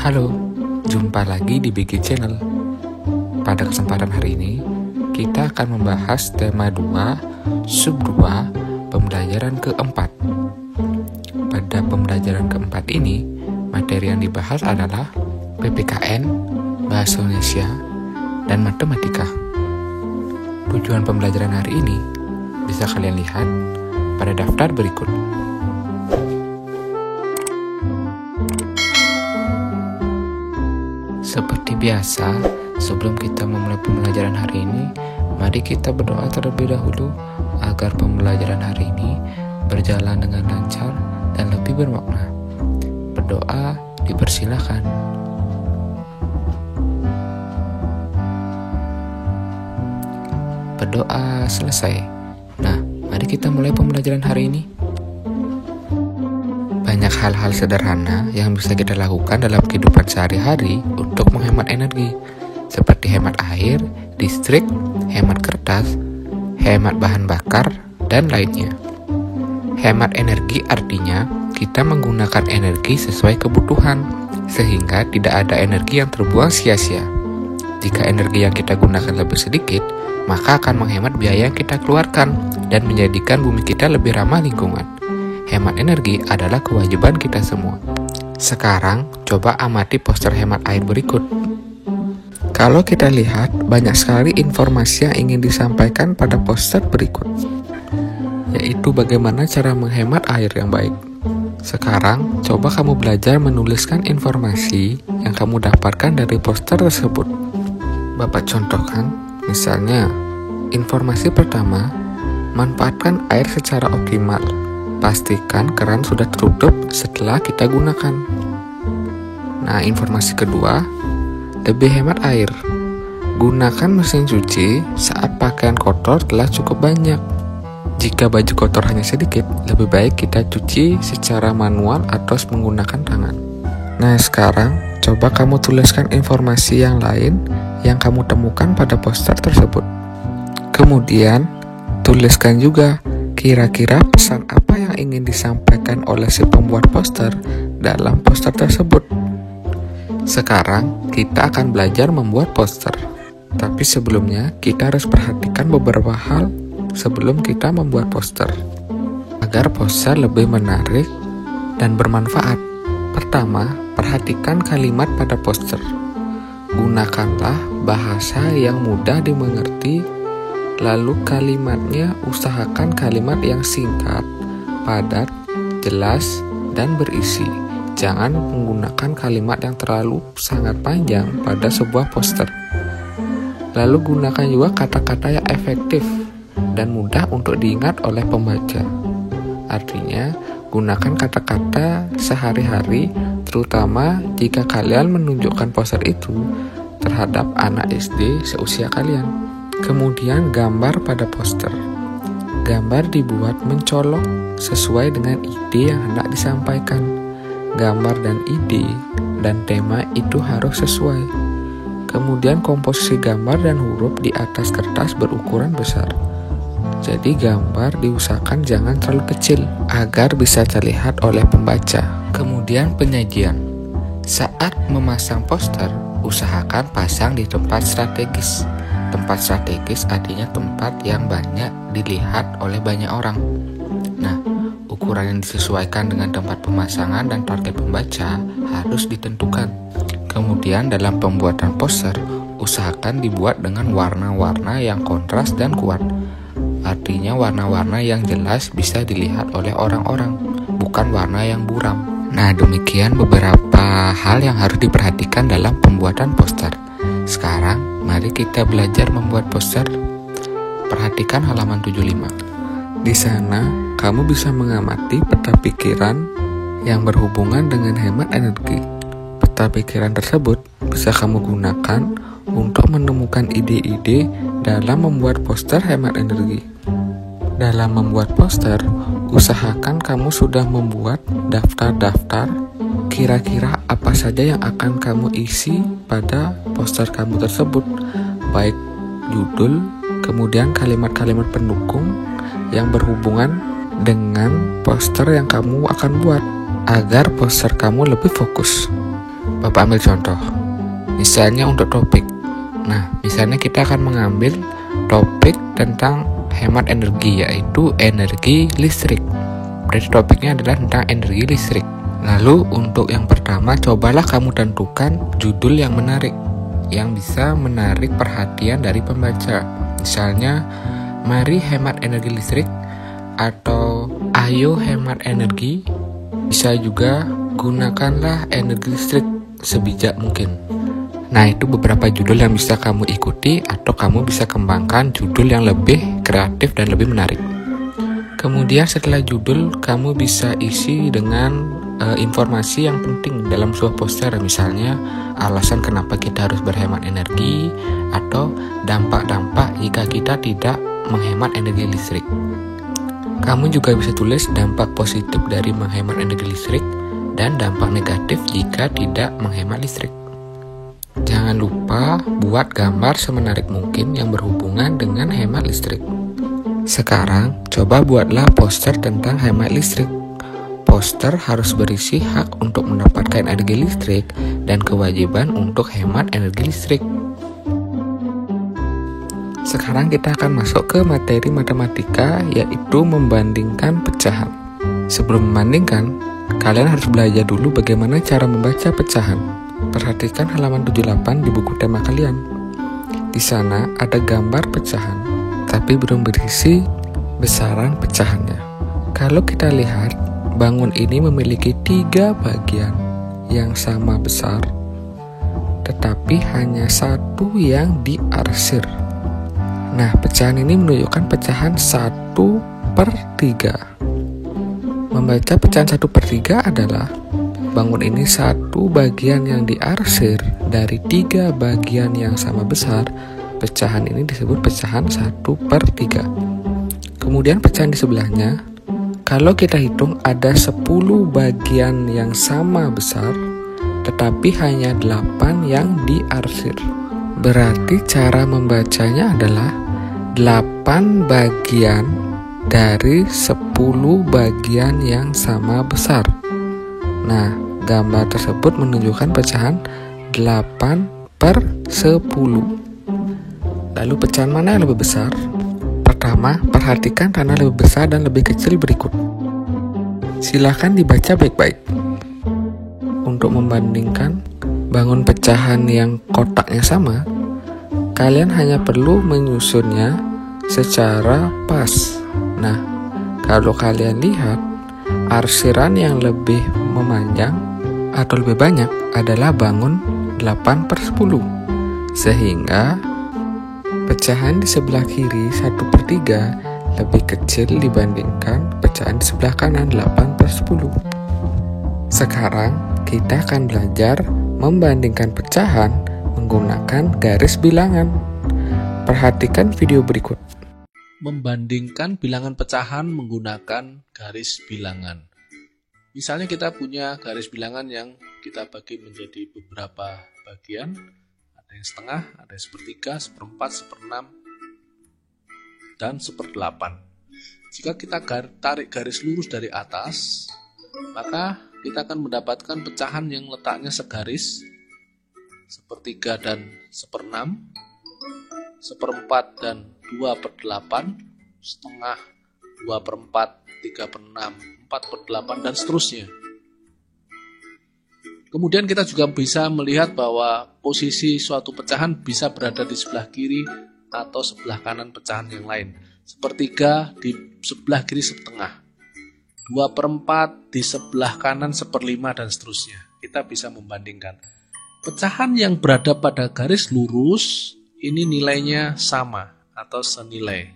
Halo, jumpa lagi di Biki Channel. Pada kesempatan hari ini, kita akan membahas tema 2, sub 2, pembelajaran keempat. Pada pembelajaran keempat ini, materi yang dibahas adalah PPKN, Bahasa Indonesia, dan Matematika. Tujuan pembelajaran hari ini bisa kalian lihat pada daftar berikut. Seperti biasa, sebelum kita memulai pembelajaran hari ini, mari kita berdoa terlebih dahulu agar pembelajaran hari ini berjalan dengan lancar dan lebih bermakna. Berdoa dipersilakan. Berdoa selesai. Nah, mari kita mulai pembelajaran hari ini. Banyak hal-hal sederhana yang bisa kita lakukan dalam kehidupan sehari-hari untuk menghemat energi, seperti hemat air, listrik, hemat kertas, hemat bahan bakar, dan lainnya. Hemat energi artinya kita menggunakan energi sesuai kebutuhan, sehingga tidak ada energi yang terbuang sia-sia. Jika energi yang kita gunakan lebih sedikit, maka akan menghemat biaya yang kita keluarkan dan menjadikan bumi kita lebih ramah lingkungan. Hemat energi adalah kewajiban kita semua. Sekarang, coba amati poster hemat air berikut. Kalau kita lihat, banyak sekali informasi yang ingin disampaikan pada poster berikut, yaitu bagaimana cara menghemat air yang baik. Sekarang, coba kamu belajar menuliskan informasi yang kamu dapatkan dari poster tersebut. Bapak contohkan, misalnya, informasi pertama, manfaatkan air secara optimal. Pastikan keran sudah tertutup setelah kita gunakan. Nah, informasi kedua, lebih hemat air. Gunakan mesin cuci saat pakaian kotor telah cukup banyak. Jika baju kotor hanya sedikit, lebih baik kita cuci secara manual atau menggunakan tangan. Nah, sekarang coba kamu tuliskan informasi yang lain yang kamu temukan pada poster tersebut. Kemudian, tuliskan juga kira-kira pesan apa yang ingin disampaikan oleh si pembuat poster dalam poster tersebut. Sekarang, kita akan belajar membuat poster. Tapi sebelumnya, kita harus perhatikan beberapa hal sebelum kita membuat poster, agar poster lebih menarik dan bermanfaat. Pertama, perhatikan kalimat pada poster. Gunakanlah bahasa yang mudah dimengerti. Lalu kalimatnya usahakan kalimat yang singkat, padat, jelas, dan berisi. Jangan menggunakan kalimat yang terlalu sangat panjang pada sebuah poster. Lalu gunakan juga kata-kata yang efektif dan mudah untuk diingat oleh pembaca. Artinya, gunakan kata-kata sehari-hari, terutama jika kalian menunjukkan poster itu terhadap anak SD seusia kalian. Kemudian gambar pada poster. Gambar dibuat mencolok sesuai dengan ide yang hendak disampaikan. Gambar dan ide dan tema itu harus sesuai. Kemudian komposisi gambar dan huruf di atas kertas berukuran besar. Jadi gambar diusahakan jangan terlalu kecil agar bisa terlihat oleh pembaca. Kemudian penyajian. Saat memasang poster, usahakan pasang di tempat strategis. Tempat strategis artinya tempat yang banyak dilihat oleh banyak orang. Nah, ukuran yang disesuaikan dengan tempat pemasangan dan target pembaca harus ditentukan. Kemudian dalam pembuatan poster, usahakan dibuat dengan warna-warna yang kontras dan kuat. Artinya warna-warna yang jelas bisa dilihat oleh orang-orang, bukan warna yang buram. Nah, demikian beberapa hal yang harus diperhatikan dalam pembuatan poster. Sekarang, mari kita belajar membuat poster. Perhatikan halaman 75. Di sana, kamu bisa mengamati peta pikiran yang berhubungan dengan hemat energi. Peta pikiran tersebut bisa kamu gunakan untuk menemukan ide-ide dalam membuat poster hemat energi. Dalam membuat poster, usahakan kamu sudah membuat daftar-daftar kira-kira apa saja yang akan kamu isi pada poster kamu tersebut, baik judul, kemudian kalimat-kalimat pendukung yang berhubungan dengan poster yang kamu akan buat, agar poster kamu lebih fokus. Bapak ambil contoh. Misalnya untuk topik. Nah, misalnya kita akan mengambil topik tentang hemat energi, yaitu energi listrik. Berarti topiknya adalah tentang energi listrik. Lalu untuk yang pertama, cobalah kamu tentukan judul yang menarik, yang bisa menarik perhatian dari pembaca. Misalnya, mari hemat energi listrik, atau ayo hemat energi. Bisa juga gunakanlah energi listrik sebijak mungkin. Nah, itu beberapa judul yang bisa kamu ikuti, atau kamu bisa kembangkan judul yang lebih kreatif dan lebih menarik. Kemudian setelah judul, kamu bisa isi dengan informasi yang penting dalam sebuah poster, misalnya alasan kenapa kita harus berhemat energi, atau dampak-dampak jika kita tidak menghemat energi listrik. Kamu juga bisa tulis dampak positif dari menghemat energi listrik dan dampak negatif jika tidak menghemat listrik. Jangan lupa buat gambar semenarik mungkin yang berhubungan dengan hemat listrik. Sekarang, coba buatlah poster tentang hemat listrik. Poster harus berisi hak untuk mendapatkan energi listrik dan kewajiban untuk hemat energi listrik. Sekarang kita akan masuk ke materi matematika, yaitu membandingkan pecahan. Sebelum membandingkan, kalian harus belajar dulu bagaimana cara membaca pecahan. Perhatikan halaman 78 di buku tema kalian. Di sana ada gambar pecahan, tapi belum berisi besaran pecahannya. Kalau kita lihat, bangun ini memiliki 3 bagian yang sama besar, tetapi hanya satu yang diarsir. Nah, pecahan ini menunjukkan pecahan 1/3. Membaca pecahan 1/3 adalah bangun ini satu bagian yang diarsir dari 3 bagian yang sama besar. Pecahan ini disebut pecahan 1/3. Kemudian pecahan di sebelahnya, kalau kita hitung ada 10 bagian yang sama besar, tetapi hanya 8 yang diarsir. Berarti cara membacanya adalah 8 bagian dari 10 bagian yang sama besar. Nah, gambar tersebut menunjukkan pecahan 8/10. Lalu pecahan mana yang lebih besar? Pertama, perhatikan tanah lebih besar dan lebih kecil berikut. Silahkan dibaca baik-baik. Untuk membandingkan bangun pecahan yang kotaknya sama, kalian hanya perlu menyusunnya secara pas. Nah, kalau kalian lihat, arsiran yang lebih memanjang atau lebih banyak adalah bangun 8/10. Sehingga pecahan di sebelah kiri 1/3 lebih kecil dibandingkan pecahan di sebelah kanan 8/10. Sekarang kita akan belajar membandingkan pecahan menggunakan garis bilangan. Perhatikan video berikut. Membandingkan bilangan pecahan menggunakan garis bilangan. Misalnya kita punya garis bilangan yang kita bagi menjadi beberapa bagian. Ada yang setengah, ada yang 1/3, 1/4, 1/6, dan 1/8. Jika kita tarik garis lurus dari atas, maka kita akan mendapatkan pecahan yang letaknya segaris, 1/3 dan 1/6, 1/4 dan 2/8, setengah, 2/4, 3/6, 4/8, dan seterusnya. Kemudian kita juga bisa melihat bahwa posisi suatu pecahan bisa berada di sebelah kiri atau sebelah kanan pecahan yang lain. 1/3 di sebelah kiri setengah, 2/4 di sebelah kanan 1/5, dan seterusnya. Kita bisa membandingkan. Pecahan yang berada pada garis lurus ini nilainya sama atau senilai.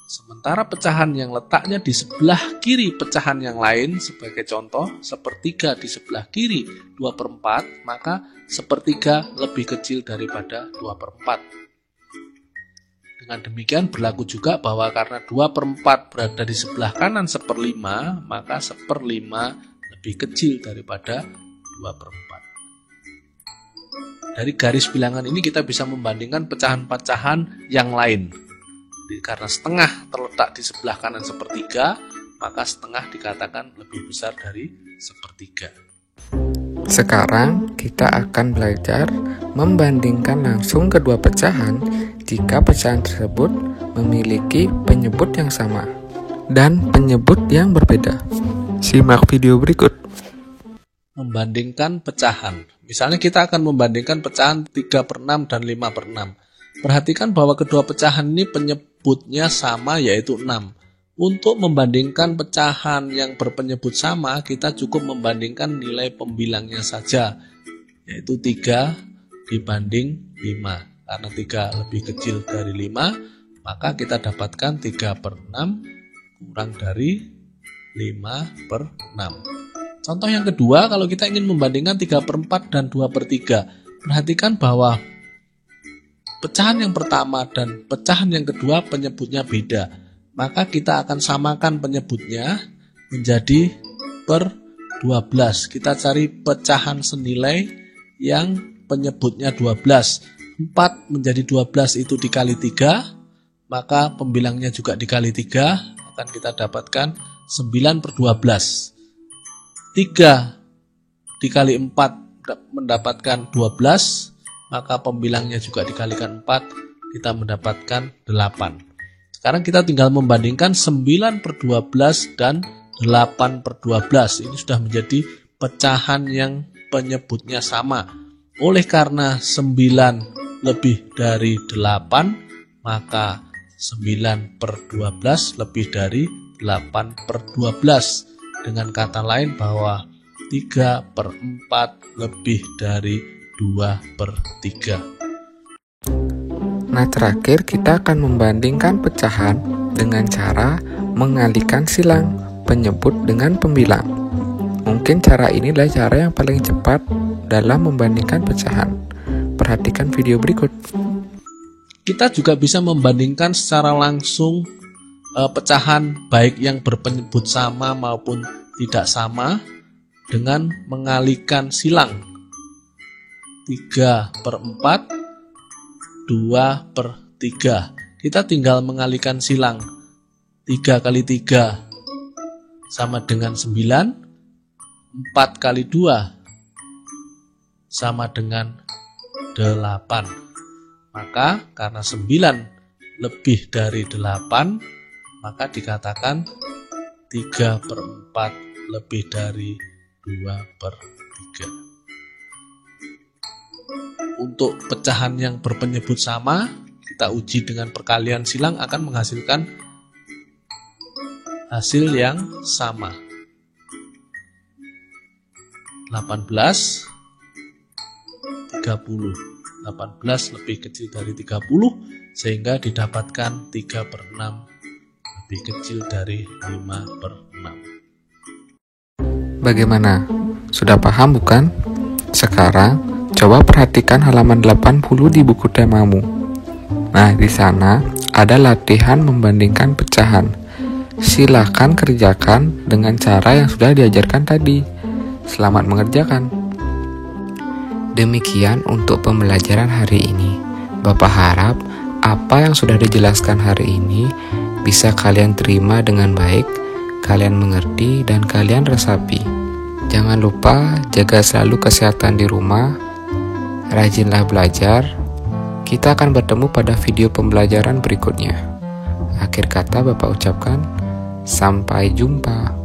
Sementara pecahan yang letaknya di sebelah kiri pecahan yang lain, sebagai contoh 1/3 di sebelah kiri 2/4, maka 1/3 lebih kecil daripada 2/4. Dengan demikian berlaku juga bahwa karena 2/4 berada di sebelah kanan 1/5, maka 1/5 lebih kecil daripada 2/4. Dari garis bilangan ini kita bisa membandingkan pecahan-pecahan yang lain. Karena setengah terletak di sebelah kanan 1/3, maka setengah dikatakan lebih besar dari 1/3. Sekarang kita akan belajar membandingkan langsung kedua pecahan jika pecahan tersebut memiliki penyebut yang sama dan penyebut yang berbeda. Simak video berikut. Membandingkan pecahan. Misalnya kita akan membandingkan pecahan 3/6 dan 5/6. Perhatikan bahwa kedua pecahan ini penyebutnya sama, yaitu 6. Untuk membandingkan pecahan yang berpenyebut sama, kita cukup membandingkan nilai pembilangnya saja, yaitu 3 dibanding 5. Karena 3 lebih kecil dari 5, maka kita dapatkan 3/6 kurang dari 5/6. Contoh yang kedua, kalau kita ingin membandingkan 3/4 dan 2/3, perhatikan bahwa pecahan yang pertama dan pecahan yang kedua penyebutnya beda. Maka kita akan samakan penyebutnya menjadi per 12. Kita cari pecahan senilai yang penyebutnya 12. 4 menjadi 12 itu dikali 3, maka pembilangnya juga dikali 3, akan kita dapatkan 9/12. 3 dikali 4 mendapatkan 12, maka pembilangnya juga dikalikan 4, kita mendapatkan 8. Sekarang kita tinggal membandingkan 9/12 dan 8/12. Ini sudah menjadi pecahan yang penyebutnya sama. Oleh karena 9 lebih dari 8, maka 9/12 lebih dari 8/12. Dengan kata lain bahwa 3/4 lebih dari 2/3. Nah, terakhir kita akan membandingkan pecahan dengan cara mengalihkan silang penyebut dengan pembilang. Mungkin cara ini adalah cara yang paling cepat dalam membandingkan pecahan. Perhatikan video berikut. Kita juga bisa membandingkan secara langsung pecahan baik yang berpenyebut sama maupun tidak sama dengan mengalihkan silang. 3/4, 2/3. Kita tinggal mengalihkan silang. 3 kali 3 sama dengan 9. 4 kali 2 sama dengan 8. Maka karena 9 lebih dari 8, maka dikatakan 3/4 lebih dari 2/3. Untuk pecahan yang berpenyebut sama, kita uji dengan perkalian silang akan menghasilkan hasil yang sama. 18, 30. 18 lebih kecil dari 30, sehingga didapatkan 3/6 lebih kecil dari 5/6. Bagaimana? Sudah paham bukan? Sekarang coba perhatikan halaman 80 di buku temamu. Nah, di sana ada latihan membandingkan pecahan. Silakan kerjakan dengan cara yang sudah diajarkan tadi. Selamat mengerjakan. Demikian untuk pembelajaran hari ini. Bapak harap apa yang sudah dijelaskan hari ini bisa kalian terima dengan baik, kalian mengerti, dan kalian resapi. Jangan lupa jaga selalu kesehatan di rumah. Rajinlah belajar. Kita akan bertemu pada video pembelajaran berikutnya. Akhir kata Bapak ucapkan, sampai jumpa.